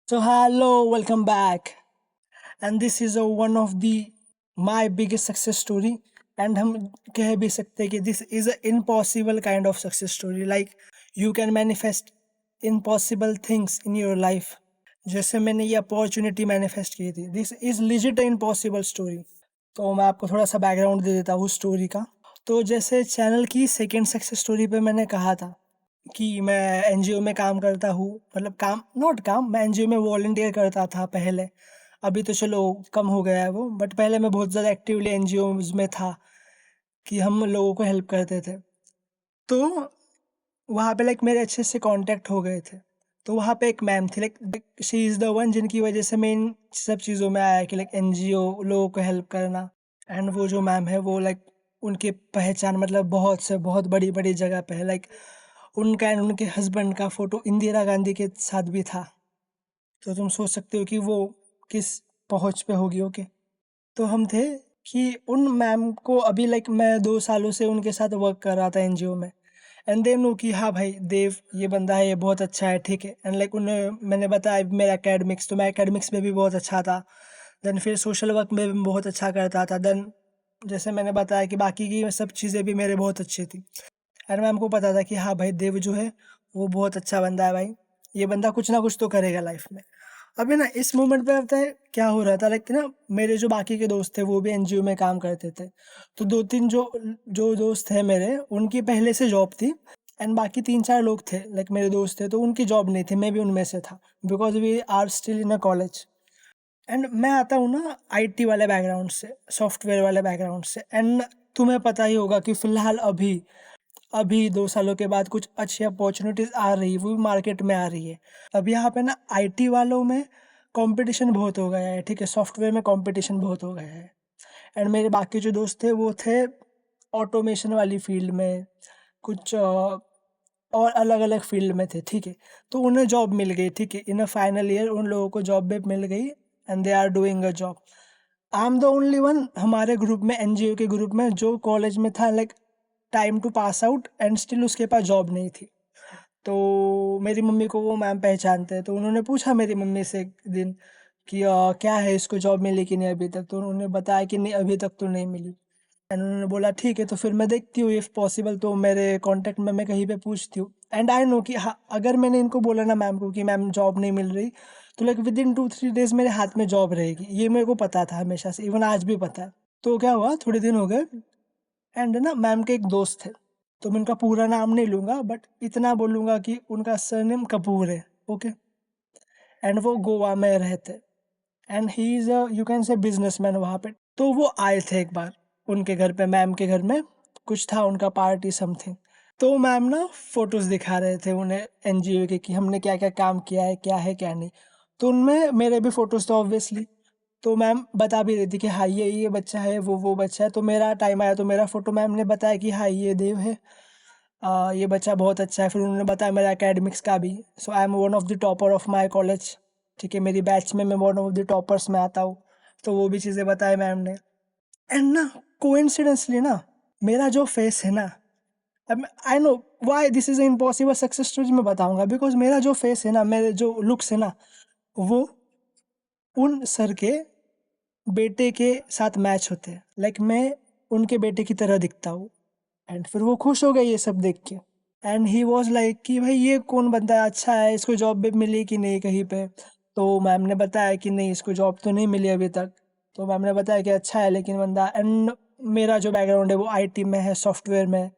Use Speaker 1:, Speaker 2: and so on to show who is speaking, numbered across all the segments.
Speaker 1: So hello, welcome back. And this is one of the my biggest success story. And हम कह भी सकते हैं कि this is an impossible kind of success story. Like you can manifest impossible things in your life. जैसे मैंने ये opportunity manifest की थी. This is legit impossible story. तो मैं आपको थोड़ा सा बैकग्राउंड दे देता हूँ स्टोरी का. तो जैसे चैनल की सेकेंड सक्सेस स्टोरी पे मैंने कहा था कि मैं एनजीओ में काम करता हूँ, मतलब काम नॉट काम, मैं एनजीओ में वॉलंटियर करता था पहले. अभी तो चलो कम हो गया है वो, बट पहले मैं बहुत ज़्यादा एक्टिवली एनजीओज में था कि हम लोगों को हेल्प करते थे. तो वहाँ पे लाइक मेरे अच्छे से कांटेक्ट हो गए थे. तो वहाँ पे एक मैम थी, like she is the one जिनकी वजह से मैं इन सब चीज़ों में आया कि लाइक एनजीओ लोगों को हेल्प करना. एंड वो जो मैम है वो लाइक उनकी पहचान मतलब बहुत से बहुत बड़ी बड़ी जगह पे है. लाइक उनका एंड उनके हस्बैंड का फ़ोटो इंदिरा गांधी के साथ भी था. तो तुम सोच सकते हो कि वो किस पहुँच पे होगी. ओके. तो हम थे कि उन मैम को अभी लाइक मैं 2 सालों से उनके साथ वर्क कर रहा था एनजीओ में. एंड दे नो कि हाँ भाई देव ये बंदा है, ये बहुत अच्छा है, ठीक है. एंड लाइक उन्हें मैंने बताया मेरा एकेडमिक्स, तो मैं एकेडमिक्स में भी बहुत अच्छा था. देन फिर सोशल वर्क में भी बहुत अच्छा करता था. देन जैसे मैंने बताया कि बाकी की सब चीज़ें भी मेरे बहुत अच्छी थी. एंड मैम को पता था कि हाँ भाई देव जो है वो बहुत अच्छा बंदा है भाई, ये बंदा कुछ ना कुछ तो करेगा लाइफ में. अभी ना इस मोमेंट पे पता है क्या हो रहा था, लाइक ना मेरे जो बाकी के दोस्त थे वो भी एनजीओ में काम करते थे. तो 2-3 जो जो दोस्त है मेरे, उनकी पहले से जॉब थी. एंड बाकी 3-4 लोग थे लाइक मेरे दोस्त थे, तो उनकी जॉब नहीं थी, मैं भी उनमें से था. Because we are still in a college. And मैं आता हूँ ना आईटी वाले बैकग्राउंड से, सॉफ्टवेयर वाले बैकग्राउंड से. एंड तुम्हें पता ही होगा कि फ़िलहाल अभी अभी 2 सालों के बाद कुछ अच्छी अपॉर्चुनिटीज़ आ रही है, वो भी मार्केट में आ रही है. अब यहाँ पे ना आईटी वालों में कंपटीशन बहुत हो गया है, ठीक है. सॉफ्टवेयर में कंपटीशन बहुत हो गया है. एंड मेरे बाकी जो दोस्त थे वो थे ऑटोमेशन वाली फील्ड में, कुछ और अलग अलग फील्ड में थे, ठीक है. तो उन्हें जॉब मिल गई, ठीक है. इन अ फाइनल ईयर उन लोगों को जॉब भी मिल गई. And they are doing a job. I am the only one हमारे ग्रुप में, एनजीओ के ग्रुप में, जो कॉलेज में था like time to pass out and still उसके पास जॉब नहीं थी. तो मेरी मम्मी को वो मैम पहचानते हैं, तो उन्होंने पूछा मेरी मम्मी से एक दिन कि क्या है, इसको जॉब मिली कि नहीं अभी तक. तो उन्होंने बताया कि नहीं अभी तक तो नहीं मिली. एंड उन्होंने बोला ठीक है, तो फिर मैं देखती हूँ इफ़ पॉसिबल तो मेरे कांटेक्ट में मैं कहीं पे पूछती हूँ. एंड आई नो कि हाँ अगर मैंने इनको बोला ना मैम को कि मैम जॉब नहीं मिल रही, तो लाइक विद इन 2-3 डेज़ मेरे हाथ में जॉब रहेगी. ये मेरे को पता था हमेशा से, इवन आज भी पता है. तो क्या हुआ, थोड़े दिन हो गए. एंड ना मैम के एक दोस्त थे, तो मैं उनका पूरा नाम नहीं लूँगा बट इतना बोलूँगा कि उनका सरनेम कपूर है. ओके. एंड वो गोवा में रहते. And he is a you can say businessman वहाँ पे. तो वो आए थे एक बार उनके घर पे, मैम के घर में कुछ था उनका पार्टी समथिंग. तो मैम ना फोटोज़ दिखा रहे थे उन्हें एनजीओ के कि हमने क्या क्या काम किया है क्या नहीं. तो उनमें मेरे भी फोटोज़ थे ऑब्वियसली. तो मैम बता भी रही थी कि हाँ ये बच्चा है, वो बच्चा है. तो मेरा टाइम आया तो मेरा फ़ोटो मैम ने बताया कि हाँ ये देव है, ये बच्चा बहुत अच्छा है. फिर उन्होंने बताया मेरा एकेडमिक्स का भी. So I am one of the topper of my college, ठीक है. मेरी बैच में मैं वन ऑफ द टॉपर्स में आता हूँ. तो वो भी चीज़ें बताई मैम ने. एंड ना कोइंसिडेंसली ना मेरा जो फेस है ना, अब I know why this is impossible success story मैं बताऊंगा. बिकॉज मेरा जो फेस है ना, मेरे जो लुक्स है ना, वो उन सर के बेटे के साथ मैच होते हैं. लाइक मैं उनके बेटे की तरह दिखता हूँ. एंड फिर वो खुश हो गए ये सब देख के. एंड ही वॉज लाइक कि भाई ये कौन बंदा है, अच्छा है, इसको जॉब भी मिली कि नहीं कहीं पे. तो मैम ने बताया कि नहीं इसको जॉब तो नहीं मिली अभी तक. तो मैम ने बताया कि अच्छा है लेकिन बंदा. एंड मेरा जो बैकग्राउंड है वो आईटी में है, सॉफ्टवेयर में.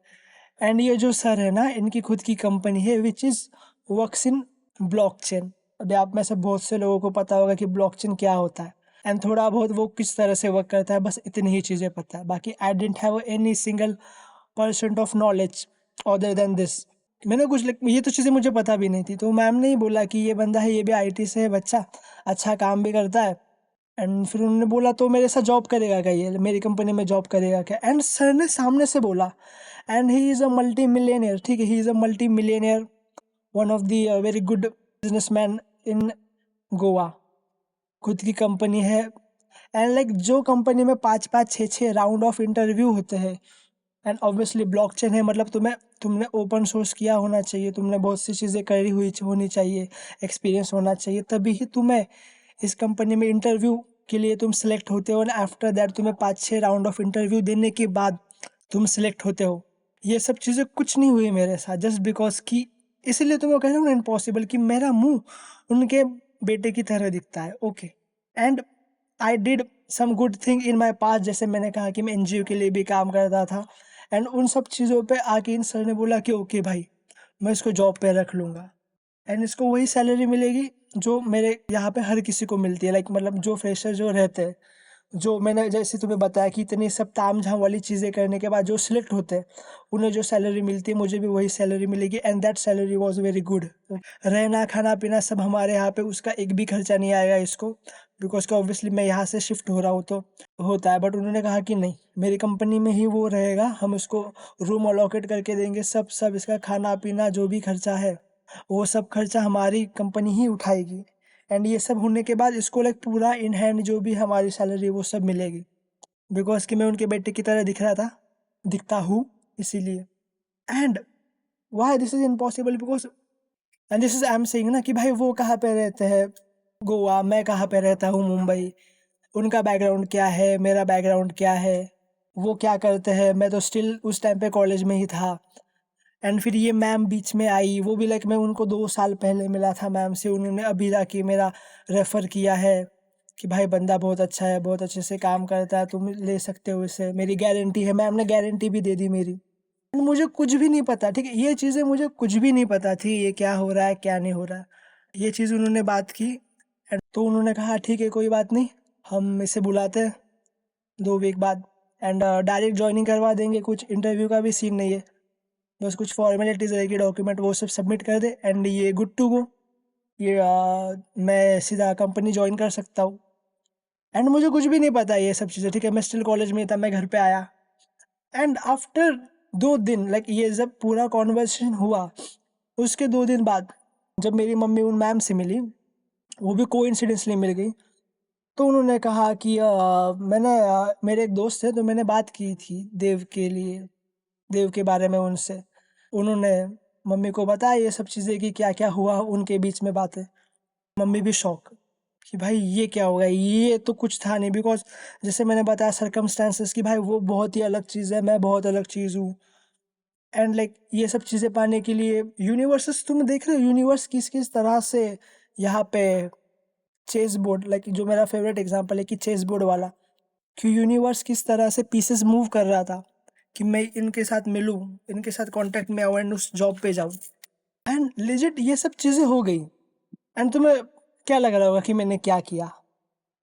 Speaker 1: एंड ये जो सर है ना, इनकी खुद की कंपनी है which is works in blockchain. अभी आप में से बहुत से लोगों को पता होगा कि ब्लॉकचेन क्या होता है. एंड थोड़ा बहुत वो किस तरह से वर्क करता है, बस इतनी ही चीज़ें पता है. बाकी I didn't have any single percent of knowledge other than this. मैंने कुछ ये तो चीज़ें मुझे पता भी नहीं थी. तो मैम ने ही बोला कि ये बंदा है, ये भी आईटी से है बच्चा, अच्छा काम भी करता है. एंड फिर उन्होंने बोला तो मेरे साथ जॉब करेगा क्या, ये मेरी कंपनी में जॉब करेगा क्या. एंड सर ने सामने से बोला. And he is a multi millionaire, ठीक है. He is a multi millionaire, one of the very good businessman in Goa. खुद की कंपनी है. एंड लाइक जो कंपनी में 5-5 6-6 राउंड ऑफ इंटरव्यू होते हैं, एंड ऑब्वियसली ब्लॉकचेन है मतलब तुमने ओपन सोर्स किया होना चाहिए, तुमने बहुत सी चीज़ें करी हुई होनी चाहिए, एक्सपीरियंस होना चाहिए, तभी ही तुम्हें इस कंपनी में इंटरव्यू के लिए तुम सेलेक्ट होते हो, एंड आफ्टर दैट तुम्हें 5-6 राउंड ऑफ इंटरव्यू देने के बाद तुम सेलेक्ट होते हो। ये सब चीज़ें कुछ नहीं हुई मेरे साथ, जस्ट बिकॉज कि इसीलिए तो मैं कह रहा हूँ ना इम्पॉसिबल, कि मेरा मुंह उनके बेटे की तरह दिखता है। Okay, and I did some good thing in my past, जैसे मैंने कहा कि मैं एनजीओ के लिए भी काम करता था, एंड उन सब चीज़ों पे आके इन सर ने बोला कि ओके भाई, मैं इसको जॉब पे रख लूँगा, एंड इसको वही सैलरी मिलेगी जो मेरे यहाँ पे हर किसी को मिलती है, लाइक मतलब जो फ्रेशर जो रहते हैं, जो मैंने जैसे तुम्हें बताया कि इतनी सब तामझाम वाली चीज़ें करने के बाद जो सिलेक्ट होते हैं, उन्हें जो सैलरी मिलती है मुझे भी वही सैलरी मिलेगी, and that salary was very good. रहना खाना पीना सब हमारे यहाँ पे, उसका एक भी खर्चा नहीं आएगा इसको, बिकॉज कि ऑब्वियसली मैं यहाँ से शिफ्ट हो रहा हूँ तो होता है, बट उन्होंने कहा कि नहीं, मेरी कंपनी में ही वो रहेगा, हम उसको रूम अलॉकेट करके देंगे, सब सब इसका खाना पीना जो भी खर्चा है वो सब खर्चा हमारी कंपनी ही उठाएगी, एंड ये सब होने के बाद इसको लाइक पूरा इन हैंड जो भी हमारी सैलरी वो सब मिलेगी, बिकॉज कि मैं उनके बेटे की तरह दिख रहा था, दिखता हूँ इसीलिए। And why this is impossible, because and this is I am saying ना कि भाई वो कहाँ पे रहते हैं गोवा, मैं कहाँ पे रहता हूँ मुंबई, उनका बैकग्राउंड क्या है, मेरा बैकग्राउंड क्या है, वो क्या करते हैं, मैं तो स्टिल उस टाइम पे कॉलेज में ही था, एंड फिर ये मैम बीच में आई, वो भी लाइक मैं उनको 2 साल पहले मिला था मैम से, उन्होंने अभी जाके मेरा रेफ़र किया है कि भाई बंदा बहुत अच्छा है, बहुत अच्छे से काम करता है, तुम ले सकते हो इसे, मेरी गारंटी है, मैम ने गारंटी भी दे दी मेरी। मुझे कुछ भी नहीं पता, ठीक है, ये चीज़ें मुझे कुछ भी नहीं पता थी, ये क्या हो रहा है क्या नहीं हो रहा है, ये चीज़ उन्होंने बात की, एंड तो उन्होंने कहा ठीक है कोई बात नहीं, हम इसे बुलाते हैं 2 वीक बाद, एंड डायरेक्ट ज्वाइनिंग करवा देंगे, कुछ इंटरव्यू का भी सीन नहीं है, बस कुछ फॉर्मेलिटीज़ रहेगी, डॉक्यूमेंट वो सब सबमिट कर दे एंड ये गुड टू गो, ये मैं सीधा कंपनी ज्वाइन कर सकता हूँ। एंड मुझे कुछ भी नहीं पता ये सब चीज़ें, ठीक है, मैं स्टिल कॉलेज में था, मैं घर पे आया, एंड आफ्टर 2 दिन लाइक ये जब पूरा कॉन्वर्सेशन हुआ, उसके 2 दिन बाद जब मेरी मम्मी उन मैम से मिली, वो भी कोइंसिडेंसली मिल गई, तो उन्होंने कहा कि मेरे एक दोस्त थे तो मैंने बात की थी देव के बारे में उनसे, उन्होंने मम्मी को बताया ये सब चीज़ें कि क्या क्या हुआ उनके बीच में बातें, मम्मी भी शॉक कि भाई ये क्या हो गया, ये तो कुछ था नहीं, बिकॉज जैसे मैंने बताया सर्कमस्टांसेस कि भाई वो बहुत ही अलग चीज़ है, मैं बहुत अलग चीज़ हूँ, एंड लाइक ये सब चीज़ें पाने के लिए यूनिवर्सेस, तुम देख रहे हो यूनिवर्स किस किस तरह से यहाँ पे चेस बोर्ड, लाइक जो मेरा फेवरेट एग्जांपल है कि चेस बोर्ड वाला, कि यूनिवर्स किस तरह से पीसेस मूव कर रहा था कि मैं इनके साथ मिलूँ, इनके साथ कांटेक्ट में आऊँ एंड उस जॉब पे जाऊँ, एंड लेजिट ये सब चीज़ें हो गई। एंड तुम्हें क्या लग रहा होगा कि मैंने क्या किया,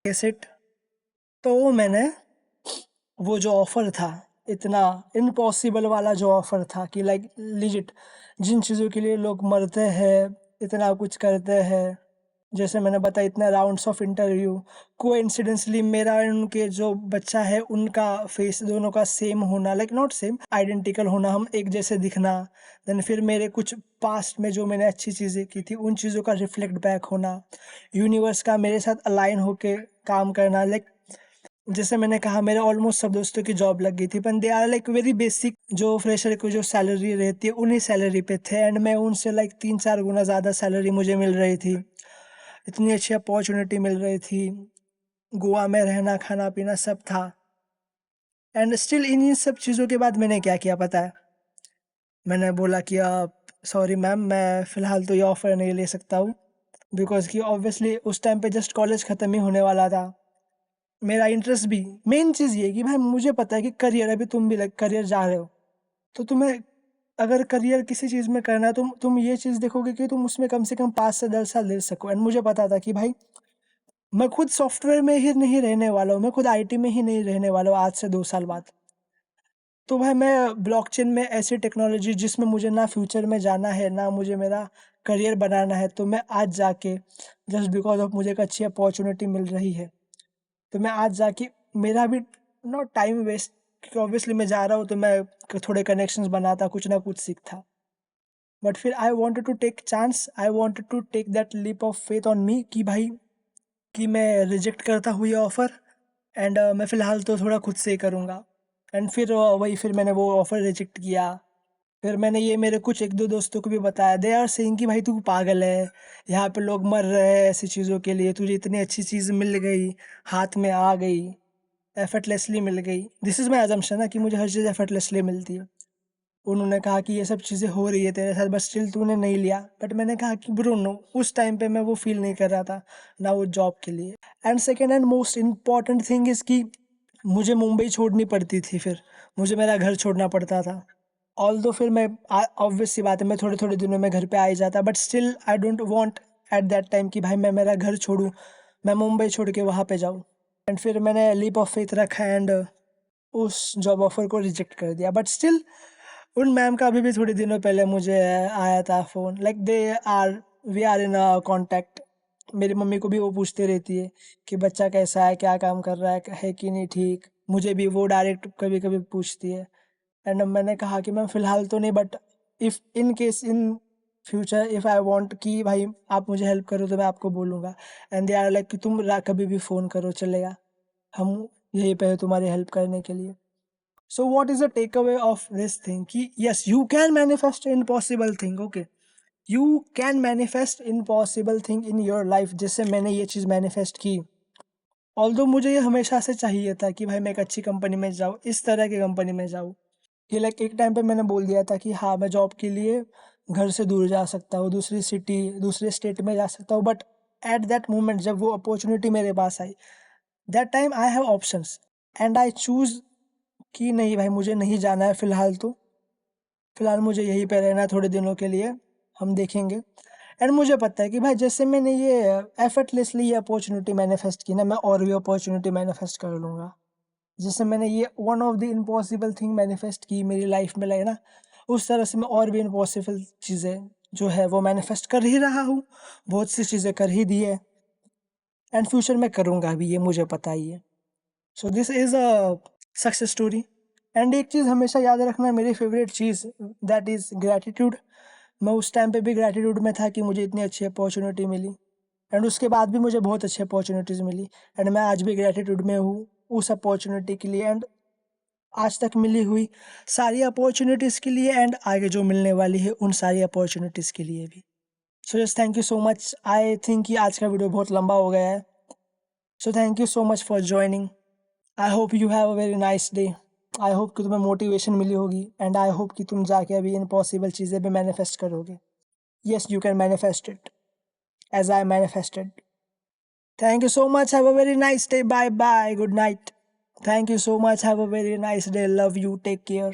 Speaker 1: कैसे, तो मैंने वो जो ऑफ़र था, इतना इम्पॉसिबल वाला जो ऑफ़र था कि लाइक लिजिट जिन चीज़ों के लिए लोग मरते हैं, इतना कुछ करते हैं, जैसे मैंने बताया इतने राउंड्स ऑफ इंटरव्यू, कोइंसिडेंटली मेरा और उनके जो बच्चा है उनका फेस दोनों का सेम होना, लाइक नॉट सेम, आइडेंटिकल होना, हम एक जैसे दिखना, देन फिर मेरे कुछ पास्ट में जो मैंने अच्छी चीज़ें की थी उन चीज़ों का रिफ्लेक्ट बैक होना, यूनिवर्स का मेरे साथ अलाइन होके काम करना, लाइक जैसे मैंने कहा मेरे ऑलमोस्ट सब दोस्तों की जॉब लग गई थी, पर they are like very basic, जो फ्रेशर को जो सैलरी रहती है उन्हीं सैलरी पे थे, एंड मैं उनसे लाइक 3-4 गुना ज़्यादा सैलरी मुझे मिल रही थी, इतनी अच्छी अपॉर्चुनिटी मिल रही थी, गोवा में रहना खाना पीना सब था, एंड स्टिल इन सब चीज़ों के बाद मैंने क्या किया पता है, मैंने बोला कि सॉरी मैम, मैं फ़िलहाल तो ये ऑफ़र नहीं ले सकता हूँ, बिकॉज़ कि ऑब्वियसली उस टाइम पे जस्ट कॉलेज ख़त्म ही होने वाला था, मेरा इंटरेस्ट भी, मेन चीज़ ये है कि भाई मुझे पता है कि करियर, अभी तुम भी लाइक करियर जा रहे हो, तो तुम्हें अगर करियर किसी चीज़ में करना है, तुम ये चीज़ देखोगे कि तुम उसमें कम से कम 5 से 10 साल दे सको, एंड मुझे पता था कि भाई मैं खुद सॉफ्टवेयर में ही नहीं रहने वाला हूँ, मैं खुद आईटी में ही नहीं रहने वाला हूँ आज से 2 साल बाद। तो भाई मैं ब्लॉकचेन में ऐसी टेक्नोलॉजी जिसमें मुझे ना फ्यूचर में जाना है, ना मुझे मेरा करियर बनाना है, तो मैं आज जाके जस्ट बिकॉज़ ऑफ मुझे एक अच्छी अपॉर्च्युनिटी मिल रही है, तो मैं आज जाके मेरा भी नॉट टाइम वेस्ट, क्योंकि ऑब्वियसली मैं जा रहा हूँ तो मैं थोड़े कनेक्शंस बनाता, कुछ ना कुछ सीखता। बट फिर I wanted to take chance, I wanted to take that leap of faith on me कि भाई कि मैं रिजेक्ट करता हूँ ये ऑफ़र, एंड मैं फ़िलहाल तो थोड़ा खुद से ही करूँगा। एंड फिर वही फिर मैंने वो ऑफ़र रिजेक्ट किया। फिर मैंने ये मेरे कुछ 1-2 दोस्तों को भी बताया, दे आर सेइंग कि भाई तू पागल है, यहाँ पे लोग मर रहे हैं ऐसी चीज़ों के लिए, तुझे इतनी अच्छी चीज़ मिल गई, हाथ में आ गई, एफर्टलेसली मिल गई। दिस इज़ माय असम्पशन ना कि मुझे हर चीज़ एफर्टलेसली मिलती है। उन्होंने कहा कि ये सब चीज़ें हो रही है तेरे साथ बट स्टिल तूने नहीं लिया। बट मैंने कहा कि ब्रो नो, उस टाइम पे मैं वो फ़ील नहीं कर रहा था, ना वो जॉब के लिए। And second and most important thing is कि मुझे मुंबई छोड़नी पड़ती थी फिर, मुझे मेरा घर छोड़ना पड़ता था। ऑल्दो फिर मैं ऑब्वियस सी बात है मैं थोड़े-थोड़े दिनों में घर पे आ ही जाता but still I don't want at that time कि भाई मैं मेरा घर छोड़ूँ, मैं मुंबई छोड़ के वहाँ पे जाऊँ। एंड फिर मैंने लीप ऑफ फेथ रखा एंड उस जॉब ऑफ़र को रिजेक्ट कर दिया। बट स्टिल उन मैम का अभी भी थोड़े दिनों पहले मुझे आया था phone, like they are we are in contact. मेरी मम्मी को भी वो पूछती रहती है कि बच्चा कैसा है, क्या काम कर रहा है कि नहीं ठीक? मुझे भी वो डायरेक्ट कभी-कभी पूछती है। एंड मैंने कहा कि मैम फ़िलहाल तो नहीं but if in case in future if I want कि भाई आप मुझे हेल्प करो तो मैं आपको बोलूँगा। एंड दे आर लाइक कि तुम कभी भी फ़ोन करो चलेगा, हम यहीं पे हैं तुम्हारी हेल्प करने के लिए। So what is the take away of this thing कि yes you can manifest impossible thing, okay, you can manifest impossible thing in your life. जैसे मैंने ये चीज़ मैनिफेस्ट की, ऑल्दो मुझे ये हमेशा से चाहिए था कि भाई मैं एक अच्छी कंपनी में जाऊँ, इस तरह की कंपनी में जाऊँ। कि लाइक एक टाइम पे मैंने बोल दिया था कि हाँ, मैं जॉब के लिए घर से दूर जा सकता हूँ, दूसरी सिटी, दूसरे स्टेट में जा सकता हूँ। बट एट दैट मोमेंट जब वो अपॉर्चुनिटी मेरे पास आई, that time I have options and I choose कि नहीं भाई मुझे नहीं जाना है फ़िलहाल तो। फ़िलहाल मुझे यहीं पे रहना है थोड़े दिनों के लिए, हम देखेंगे। एंड मुझे पता है कि भाई जैसे मैंने ये एफर्टलेसली ये अपॉर्चुनिटी मैनिफेस्ट की ना, मैं और भी अपॉर्चुनिटी मैनिफेस्ट कर लूँगा। जैसे मैंने ये one of the impossible thing manifest की मेरी लाइफ में, लाइक ना, उस तरह से मैं और भी इम्पॉसिबल चीज़ें जो है वो मैनिफेस्ट कर ही रहा हूँ। बहुत सी चीज़ें कर ही दी है एंड फ्यूचर में करूँगा भी, ये मुझे पता ही है। So this is a success story. And एक चीज़ हमेशा याद रखना, मेरी favourite cheese that is gratitude. मैं उस टाइम पे भी ग्रैटिट्यूड में था कि मुझे इतनी अच्छी अपॉर्चुनिटी मिली एंड उसके बाद भी मुझे बहुत अच्छी अपॉर्चुनिटीज़ मिली एंड मैं आज भी ग्रैटिट्यूड में हूँ उस अपॉर्चुनिटी के लिए एंड आज तक मिली हुई सारी अपॉर्चुनिटीज़ के लिए एंड आगे जो मिलने वाली है उन सारी अपॉर्चुनिटीज़ के लिए भी। So just thank you so much. I think कि आज का वीडियो बहुत लंबा हो गया है। So thank you so much for joining. I hope you have a very nice day. I hope कि तुम्हें मोटिवेशन मिली होगी एंड आई होप कि तुम जाके अभी इम्पॉसिबल चीज़ें भी मैनिफेस्ट करोगे। Yes you can manifest it as I manifested. Thank you so much. Have a very nice day. Bye bye. Good night. Thank you so much. Have a very nice day. Love you. Take care.